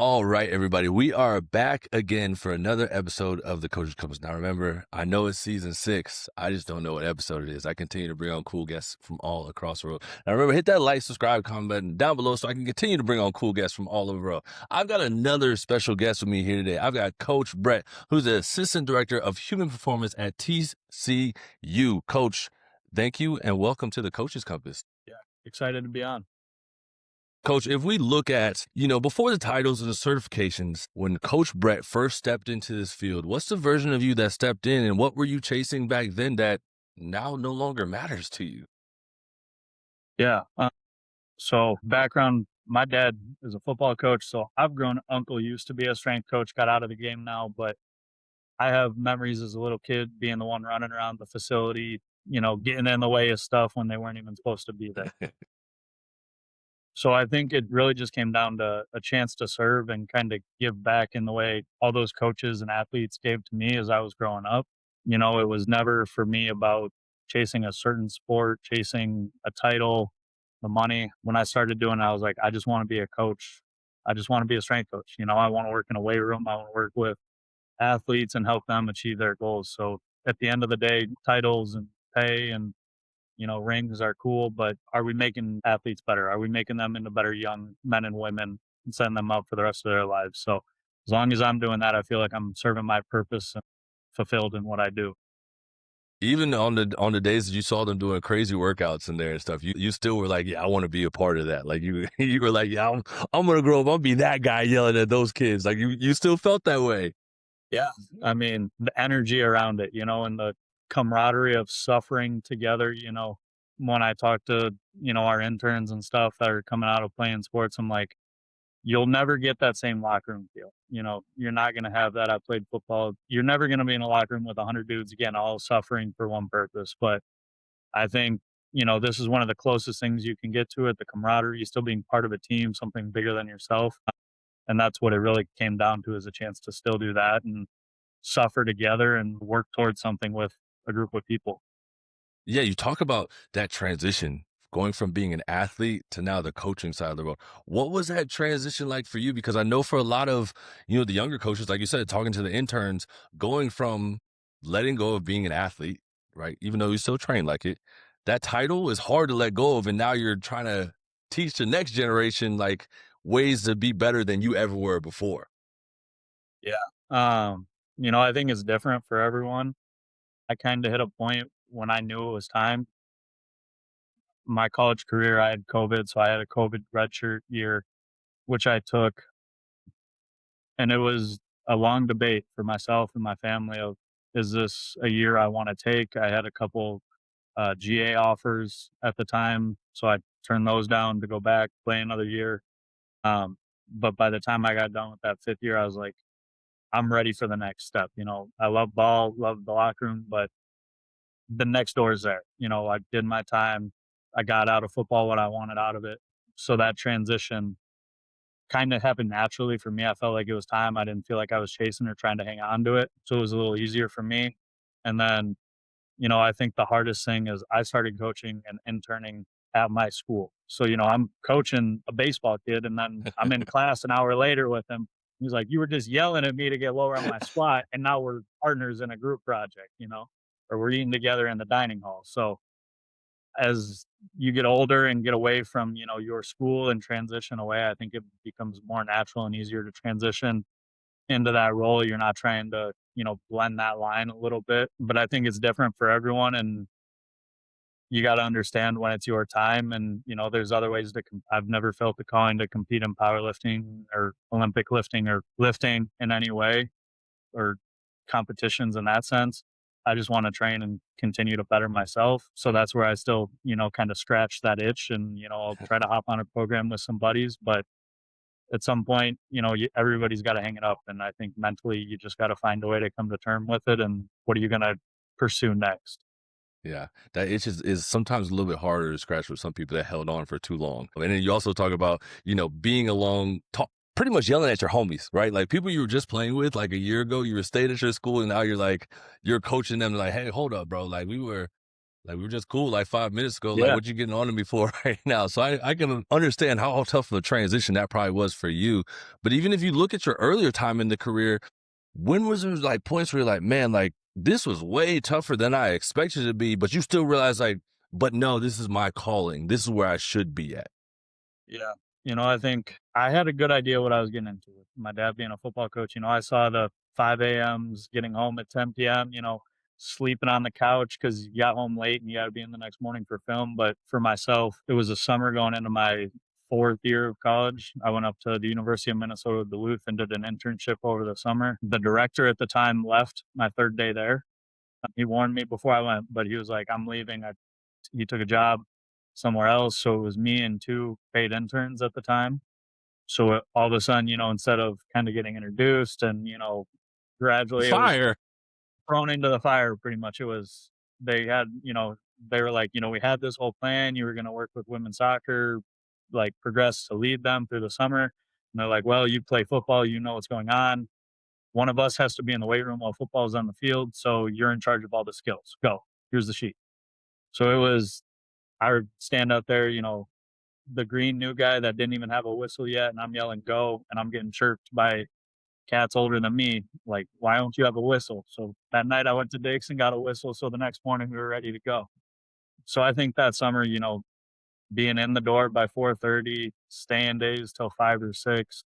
All right, everybody, we are back again for another episode of the Coach's Compass. Now, remember, I know it's season 6. I just don't know what episode it is. I continue to bring on cool guests from all across the world. Now, remember, hit that like, subscribe, comment button down below so I can continue to bring on cool guests from all over the world. I've got another special guest with me here today. I've got Coach Brett, who's the Assistant Director of Human Performance at TCU. Coach, thank you and welcome to the Coach's Compass. Yeah, excited to be on. Coach, if we look at, before the titles and the certifications, when Coach Brett first stepped into this field, what's the version of you that stepped in and what were you chasing back then that now no longer matters to you? Yeah. So background, my dad is a football coach. So I've grown. Uncle used to be a strength coach, got out of the game now, but I have memories as a little kid being the one running around the facility, getting in the way of stuff when they weren't even supposed to be there. So I think it really just came down to a chance to serve and kind of give back in the way all those coaches and athletes gave to me as I was growing up. It was never for me about chasing a certain sport, chasing a title, the money. When I started doing it, I was like, I just want to be a coach. I just want to be a strength coach. I want to work in a weight room. I want to work with athletes and help them achieve their goals. So at the end of the day, titles and pay and rings are cool, but are we making athletes better? Are we making them into better young men and women and setting them up for the rest of their lives? So as long as I'm doing that, I feel like I'm serving my purpose and fulfilled in what I do. Even on the days that you saw them doing crazy workouts in there and stuff, you still were like, yeah, I want to be a part of that. Like you were like, yeah, I'm gonna grow up, I'll be that guy yelling at those kids. Like you still felt that way. Yeah. I mean, the energy around it, and the camaraderie of suffering together, when I talk to, our interns and stuff that are coming out of playing sports, I'm like, you'll never get that same locker room feel. You're not going to have that. I played football. You're never going to be in a locker room with 100 dudes again, all suffering for one purpose. But I think, this is one of the closest things you can get to it, the camaraderie, still being part of a team, something bigger than yourself. And that's what it really came down to, is a chance to still do that and suffer together and work towards something with a group of people. Yeah, you talk about that transition going from being an athlete to now the coaching side of the world. What was that transition like for you? Because I know for a lot of, the younger coaches, like you said, talking to the interns, going from letting go of being an athlete, right? Even though you still train like it, that title is hard to let go of. And now you're trying to teach the next generation, like ways to be better than you ever were before. Yeah. I think it's different for everyone. I kind of hit a point when I knew it was time. My college career, I had COVID, so I had a COVID redshirt year, which I took, and it was a long debate for myself and my family of, is this a year I want to take? I had a couple GA offers at the time, so I turned those down to go back, play another year. But by the time I got done with that 5th year, I was like, I'm ready for the next step. I love ball, love the locker room, but the next door is there. I did my time. I got out of football what I wanted out of it. So that transition kind of happened naturally for me. I felt like it was time. I didn't feel like I was chasing or trying to hang on to it. So it was a little easier for me. And then, I think the hardest thing is I started coaching and interning at my school. So, I'm coaching a baseball kid and then I'm in class an hour later with him. He's like, you were just yelling at me to get lower on my squat. And now we're partners in a group project, or we're eating together in the dining hall. So as you get older and get away from, your school and transition away, I think it becomes more natural and easier to transition into that role. You're not trying to, blend that line a little bit, but I think it's different for everyone. And you got to understand when it's your time. And, there's other ways to, I've never felt the calling to compete in powerlifting or Olympic lifting or lifting in any way or competitions in that sense. I just want to train and continue to better myself. So that's where I still, kind of scratch that itch and, I'll try to hop on a program with some buddies. But at some point, everybody's got to hang it up. And I think mentally, you just got to find a way to come to term with it. And what are you going to pursue next? Yeah, that itch is sometimes a little bit harder to scratch for some people that held on for too long. And then you also talk about, being along, pretty much yelling at your homies, right? Like people you were just playing with like a year ago, you were staying at your school and now you're coaching them like, hey, hold up, bro. Like Like, we were just cool like 5 minutes ago. Like, Yeah, what you getting on to me for right now? So I can understand how tough of a transition that probably was for you. But even if you look at your earlier time in the career, when was there like points where you're like, man, like this was way tougher than I expected it to be, but you still realize like, but no, this is my calling. This is where I should be at. yeah. I think I had a good idea what I was getting into with my dad being a football coach. I saw the 5 a.m.s, getting home at 10 p.m., sleeping on the couch because you got home late and you got to be in the next morning for film. But for myself, it was a summer going into my fourth year of college. I went up to the University of Minnesota Duluth and did an internship over the summer. The director at the time left my third day there. He warned me before I went, but he was like, I'm leaving. He took a job somewhere else. So it was me and two paid interns at the time. So all of a sudden, instead of kind of getting introduced and, gradually it was Fire. thrown into the fire pretty much. It was, they had, they were like, we had this whole plan. You were going to work with women's soccer, like progress to lead them through the summer. And they're like, well, you play football, you know what's going on. One of us has to be in the weight room while football's on the field. So you're in charge of all the skills. Go. Here's the sheet. So it was, I would stand out there, the green new guy that didn't even have a whistle yet, and I'm yelling go, and I'm getting chirped by cats older than me, like, why don't you have a whistle? So that night I went to Dick's and got a whistle. So the next morning we were ready to go. So I think that summer, being in the door by 4:30, staying days till 5 or 6,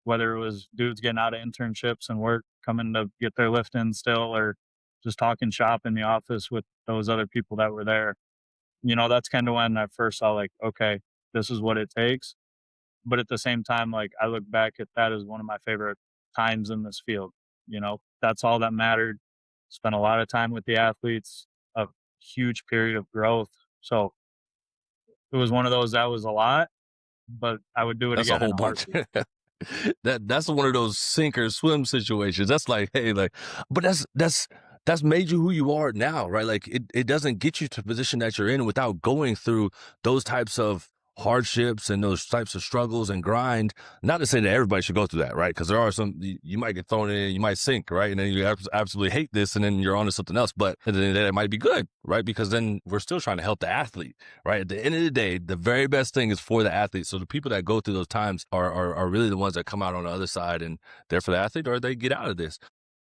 whether it was dudes getting out of internships and work, coming to get their lift in still, or just talking shop in the office with those other people that were there. That's kind of when I first saw like, okay, this is what it takes. But at the same time, like I look back at that as one of my favorite times in this field. That's all that mattered. Spent a lot of time with the athletes, a huge period of growth. So it was one of those that was a lot, but I would do it That's a again in whole a bunch. heartbeat. That's one of those sink or swim situations. That's like, hey, like, but that's made you who you are now, right? Like it doesn't get you to the position that you're in without going through those types of hardships and those types of struggles and grind. Not to say that everybody should go through that, right? Because there are some you might get thrown in, you might sink, right? And then you absolutely hate this, and then you're on to something else. But at the end of the day, it might be good, right? Because then we're still trying to help the athlete, right? At the end of the day, the very best thing is for the athlete. So the people that go through those times are really the ones that come out on the other side, and they're for the athlete, or they get out of this.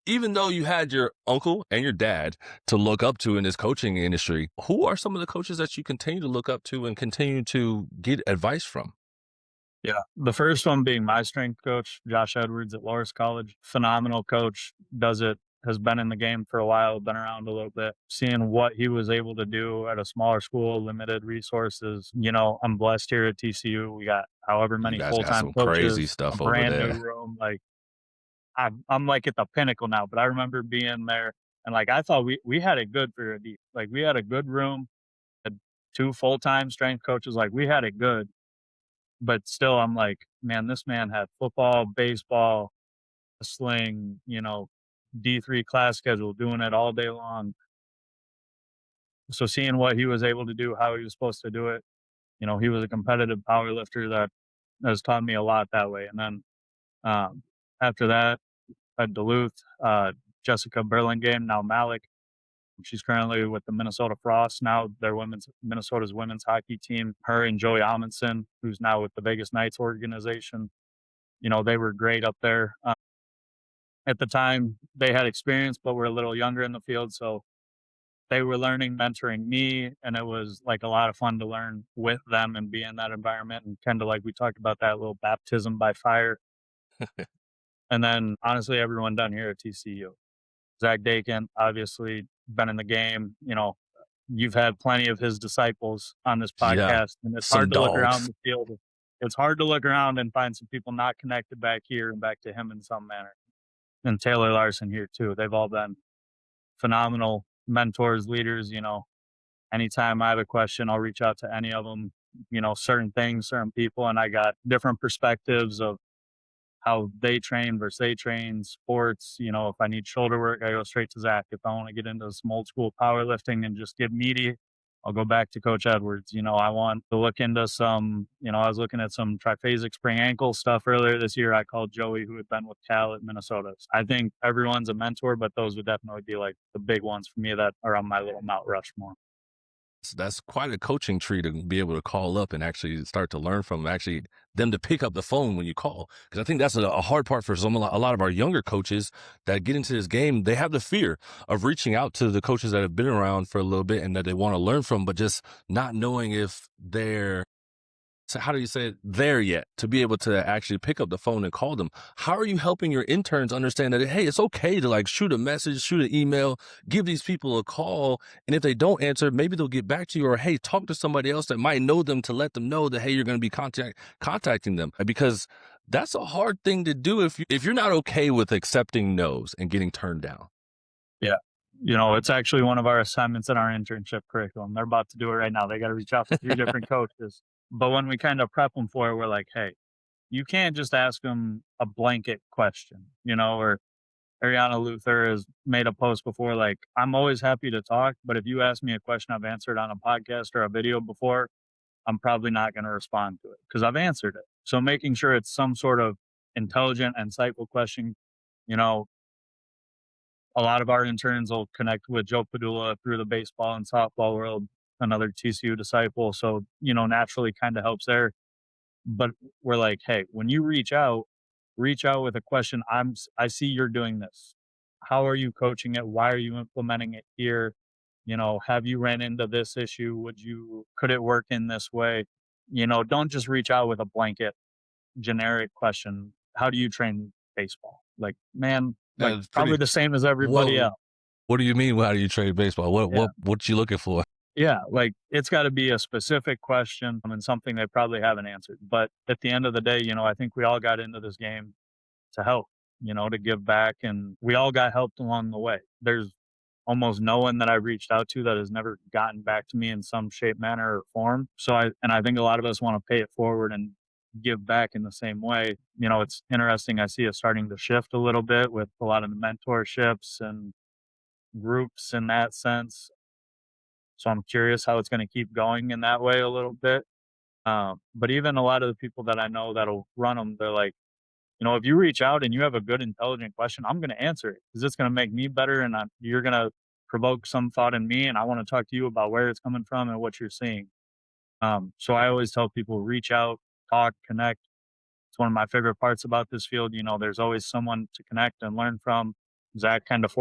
Even though you had your uncle and your dad to look up to in this coaching industry, who are some of the coaches that you continue to look up to and continue to get advice from? Yeah. The first one being my strength coach, Josh Edwards at Loras College. Phenomenal coach, has been in the game for a while, been around a little bit. Seeing what he was able to do at a smaller school, limited resources. I'm blessed here at TCU. We got however You many guys got full-time some crazy coaches, a stuff over brand new there. room. Like I'm like at the pinnacle now, but I remember being there and like I thought we had it good for a deep. Like we had a good room, had two full-time strength coaches, like we had it good. But still I'm like, man, this man had football, baseball, wrestling, D3 class schedule, doing it all day long. So seeing what he was able to do, how he was supposed to do it, he was a competitive power lifter that has taught me a lot that way. And then um, after that, at Duluth, Jessica Burlingame, now Malik. She's currently with the Minnesota Frost. Now they're Minnesota's women's hockey team. Her and Joey Amundsen, who's now with the Vegas Knights organization. They were great up there. At the time, they had experience, but were a little younger in the field. So they were learning, mentoring me. And it was like a lot of fun to learn with them and be in that environment. And kind of like we talked about that little baptism by fire. And then honestly, everyone done here at TCU. Zach Dakin, obviously been in the game. You've had plenty of his disciples on this Yeah, podcast, and it's some hard to look around dogs. the field. It's hard to look around and find some people not connected back here and back to him in some manner. And Taylor Larson here too. They've all been phenomenal mentors, leaders. Anytime I have a question, I'll reach out to any of them. Certain things, certain people, and I got different perspectives of how they train versus they train sports. If I need shoulder work, I go straight to Zach. If I want to get into some old school powerlifting and just get meaty, I'll go back to Coach Edwards. I want to look into some, I was looking at some triphasic spring ankle stuff earlier this year. I called Joey, who had been with Cal at Minnesota. I think everyone's a mentor, but those would definitely be like the big ones for me that are on my little Mount Rushmore. That's quite a coaching tree to be able to call up and actually start to learn from actually them to pick up the phone when you call. Because I think that's a hard part for a lot of our younger coaches that get into this game. They have the fear of reaching out to the coaches that have been around for a little bit and that they want to learn from, but just not knowing if they're, so how do you say it, there yet to be able to actually pick up the phone and call them. How are you helping your interns understand that, hey, it's okay to like shoot a message, shoot an email, give these people a call, and if they don't answer, maybe they'll get back to you, or hey, talk to somebody else that might know them to let them know that, hey, you're going to be contacting them, because that's a hard thing to do if you're not okay with accepting no's and getting turned down. Yeah. It's actually one of our assignments in our internship curriculum. They're about to do it right now. They got to reach out to 3 different coaches. But when we kind of prep them for it, we're like, "Hey, you can't just ask them a blanket question," or Ariana Luther has made a post before, like, "I'm always happy to talk, but if you ask me a question I've answered on a podcast or a video before, I'm probably not going to respond to it because I've answered it." So making sure it's some sort of intelligent, insightful question. You know, a lot of our interns will connect with Joe Padula through the baseball and softball world, another TCU disciple. So, naturally kind of helps there. But we're like, hey, when you reach out with a question. I see you're doing this. How are you coaching it? Why are you implementing it here? Have you ran into this issue? Could it work in this way? Don't just reach out with a blanket generic question. How do you train baseball? Like, man, like That's probably pretty. the same as everybody What else. What do you mean? How do you trade baseball? What Yeah. what you looking for? Yeah. Like it's got to be a specific question and something they probably haven't answered. But at the end of the day, I think we all got into this game to help, to give back. And we all got helped along the way. There's almost no one that I reached out to that has never gotten back to me in some shape, manner, or form. I think a lot of us want to pay it forward and give back in the same way. It's interesting. I see it starting to shift a little bit with a lot of the mentorships and groups in that sense. So I'm curious how it's going to keep going in that way a little bit. But even a lot of the people that I know that'll run them, they're like, if you reach out and you have a good, intelligent question, I'm going to answer it because it's going to make me better, and you're going to provoke some thought in me. And I want to talk to you about where it's coming from and what you're seeing. So I always tell people reach out, talk, connect. It's one of my favorite parts about this field. There's always someone to connect and learn from. Zach kind of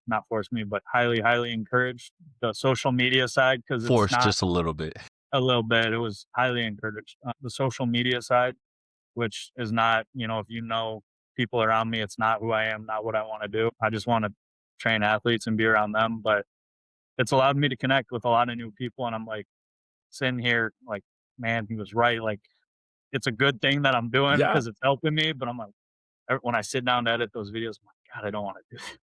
not forced me, but highly, highly encouraged the social media side because it's Forced not just a little bit. a little bit. It was highly encouraged. The social media side, which is not, if people around me, it's not who I am, not what I want to do. I just want to train athletes and be around them. But it's allowed me to connect with a lot of new people. And I'm like sitting here like, man, he was right. Like it's a good thing that I'm doing Yeah. because it's helping me. But I'm like, when I sit down to edit those videos, I'm like, God, I don't want to do it.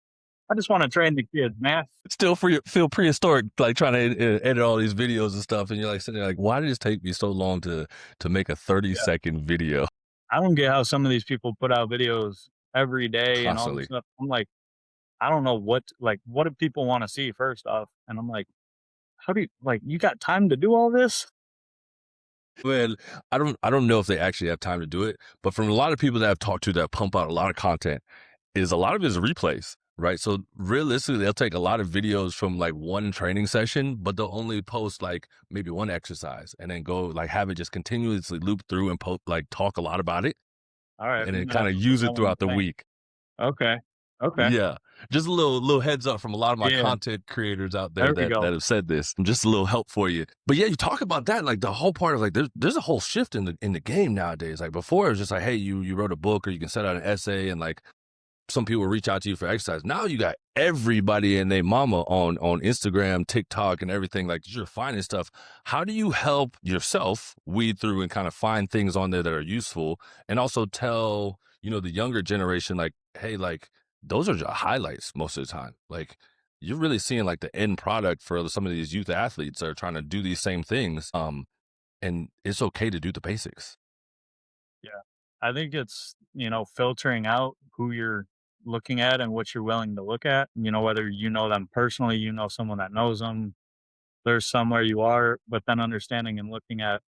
I just want to train the kids, man. Still feel prehistoric, like trying to edit all these videos and stuff, and you're like sitting there like, why did it take me so long to make a 30-second video I don't get how some of these people put out videos every day and all this constantly? stuff. I'm like, I don't know what do people want to see first off? And I'm like, how do you you got time to do all this? Well, I don't know if they actually have time to do it, but from a lot of people that I've talked to that pump out a lot of content, is a lot of it is replays, right? So realistically, they'll take a lot of videos from like one training session, but they'll only post like maybe one exercise and then go like have it just continuously loop through and like talk a lot about it All right, and we then might have kind of to put use that it one in throughout the the thing. week. Okay. Okay. Yeah. Just a little heads up from a lot of my Yeah, content creators out there there we that go. have said this. Just a little help for you. But yeah, you talk about that, like the whole part of like there's a whole shift in the game nowadays. Like before it was just like, hey, you wrote a book or you can set out an essay and like some people reach out to you for exercise. Now you got everybody and their mama on Instagram, TikTok, and everything. Like you're finding stuff. How do you help yourself weed through and kind of find things on there that are useful, and also tell the younger generation like, hey, like those are just highlights most of the time. Like you're really seeing like the end product for some of these youth athletes that are trying to do these same things. And it's okay to do the basics. Yeah. I think it's, filtering out who you're looking at and what you're willing to look at, whether you know them personally, someone that knows them, there's somewhere you are, but then understanding and looking at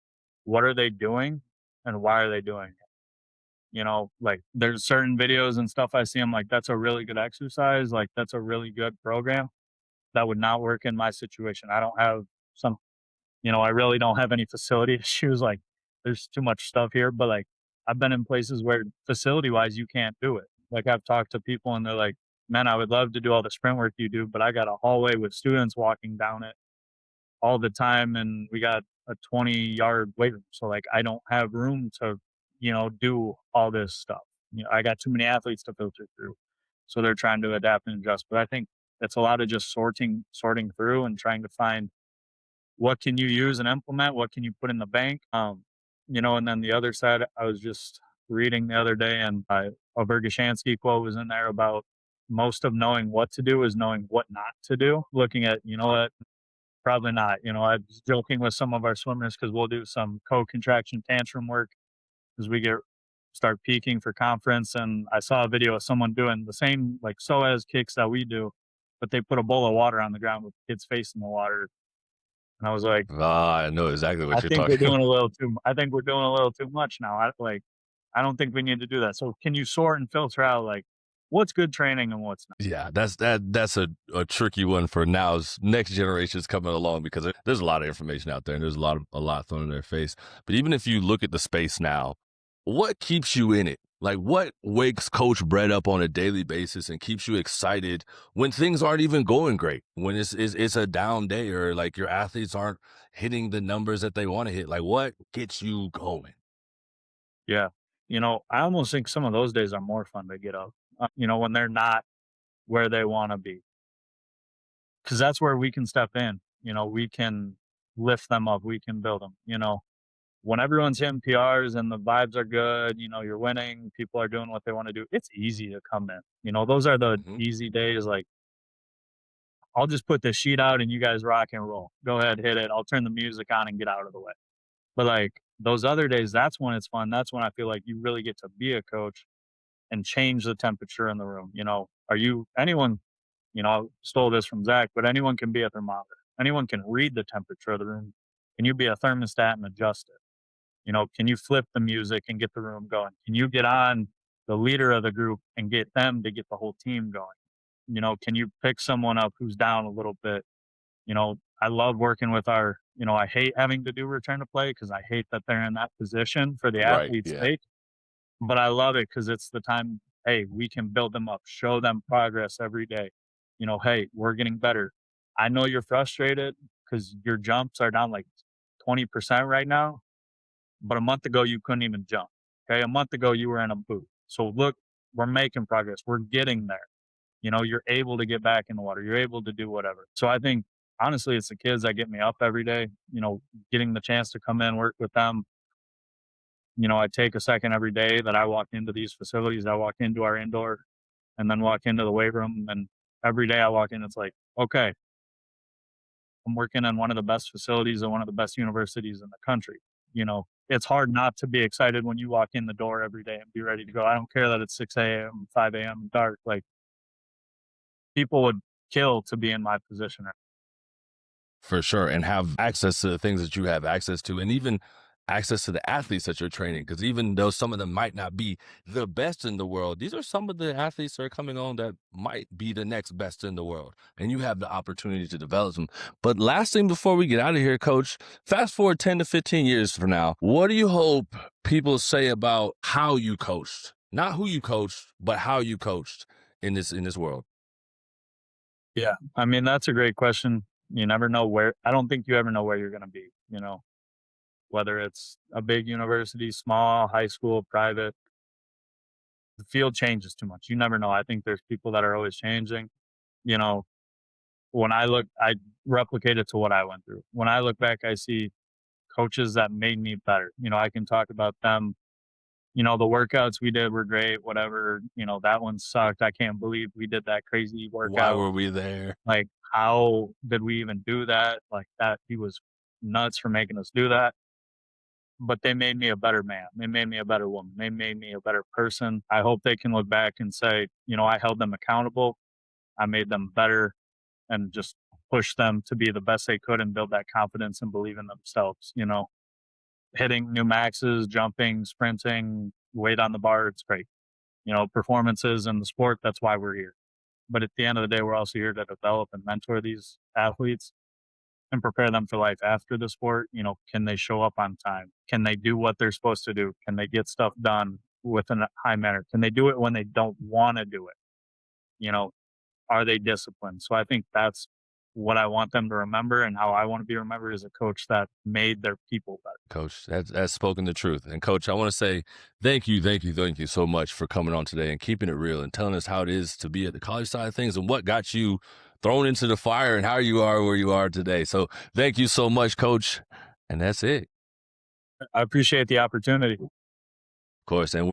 what are they doing and why are they doing it? Like there's certain videos and stuff I see. I'm like, that's a really good exercise. Like that's a really good program that would not work in my situation. I don't have some, I really don't have any facility issues. Like, there's too much stuff here, but like, I've been in places where facility wise, you can't do it. Like, I've talked to people and they're like, man, I would love to do all the sprint work you do, but I got a hallway with students walking down it all the time. And we got a 20-yard weight room. So like, I don't have room to, do all this stuff. I got too many athletes to filter through. So they're trying to adapt and adjust. But I think it's a lot of just sorting through and trying to find what can you use and implement, what can you put in the bank. And then the other side, I was just reading the other day, and a Vergashansky quote was in there about most of knowing what to do is knowing what not to do. Looking at, what, probably not. I was joking with some of our swimmers because we'll do some co-contraction tantrum work as we start peaking for conference. And I saw a video of someone doing the same like psoas kicks that we do, but they put a bowl of water on the ground with the kid's face in the water. And I was like, Ah, I know exactly I what you're think we're talking about. doing a little too. I think we're doing a little too much now. I don't think we need to do that. So can you sort and filter out like what's good training and what's not? Yeah, that's a tricky one for now's next generations coming along because there's a lot of information out there and there's a lot thrown in their face. But even if you look at the space now, what keeps you in it? Like what wakes Coach Brett up on a daily basis and keeps you excited when things aren't even going great, when it's a down day or like your athletes aren't hitting the numbers that they want to hit? Like what gets you going? Yeah. I almost think some of those days are more fun to get up. When they're not where they want to be, because that's where we can step in. We can lift them up. We can build them. When everyone's hitting PRs and the vibes are good, you're winning, people are doing what they want to do, it's easy to come in. Those are the Hmm. easy days. Like, I'll just put the sheet out and you guys rock and roll. Go ahead, hit it. I'll turn the music on and get out of the way. But like those other days, that's when it's fun. That's when I feel like you really get to be a coach and change the temperature in the room. Are you anyone, I stole this from Zach, but anyone can be a thermometer. Anyone can read the temperature of the room. Can you be a thermostat and adjust it? Can you flip the music and get the room going? Can you get on the leader of the group and get them to get the whole team going? Can you pick someone up who's down a little bit? I love working with I hate having to do return to play because I hate that they're in that position for the Right. athlete's Yeah. sake. But I love it because it's the time, hey, we can build them up, show them progress every day. Hey, we're getting better. I know you're frustrated because your jumps are down like 20% right now, but a month ago you couldn't even jump. Okay. A month ago you were in a boot. So look, we're making progress. We're getting there. You're able to get back in the water. You're able to do whatever. So I think honestly, it's the kids that get me up every day. Getting the chance to come in, work with them. I take a second every day that I walk into these facilities. I walk into our indoor and then walk into the weight room. And every day I walk in, it's like, okay, I'm working in one of the best facilities and one of the best universities in the country. It's hard not to be excited when you walk in the door every day and be ready to go. I don't care that it's 6 a.m., 5 a.m. dark. Like, people would kill to be in my position. For sure, and have access to the things that you have access to, and even access to the athletes that you're training. Because even though some of them might not be the best in the world, these are some of the athletes that are coming on that might be the next best in the world, and you have the opportunity to develop them. But last thing before we get out of here, Coach, fast forward 10 to 15 years from now, what do you hope people say about how you coached? Not who you coached, but how you coached in this world. Yeah. I mean, that's a great question. You never know I don't think you ever know where you're going to be, whether it's a big university, small, high school, private. The field changes too much. You never know. I think there's people that are always changing. You know, when I replicate it to what I went through. When I look back, I see coaches that made me better. I can talk about them. The workouts we did were great, whatever. That one sucked. I can't believe we did that crazy Why workout. were we there? Like, how did we even do that? Like, that he was nuts for making us do that. But they made me a better man. They made me a better woman. They made me a better person. I hope they can look back and say, I held them accountable. I made them better and just push them to be the best they could and build that confidence and believe in themselves. Hitting new maxes, jumping, sprinting, weight on the bar, it's great. Performances in the sport, that's why we're here. But at the end of the day, we're also here to develop and mentor these athletes. and prepare them for life after the sport. You know, can they show up on time? Can they do what they're supposed to do? Can they get stuff done within a high manner? Can they do it when they don't want to do it? You know, are they disciplined? So I think that's what I want them to remember, and how I want to be remembered as a coach that made their people better. Coach, that's spoken the truth. And coach, I want to say thank you so much for coming on today and keeping it real and telling us how it is to be at the college side of things and what got you thrown into the fire and how you are where you are today. So thank you so much, coach. And that's it. I appreciate the opportunity. Of course. And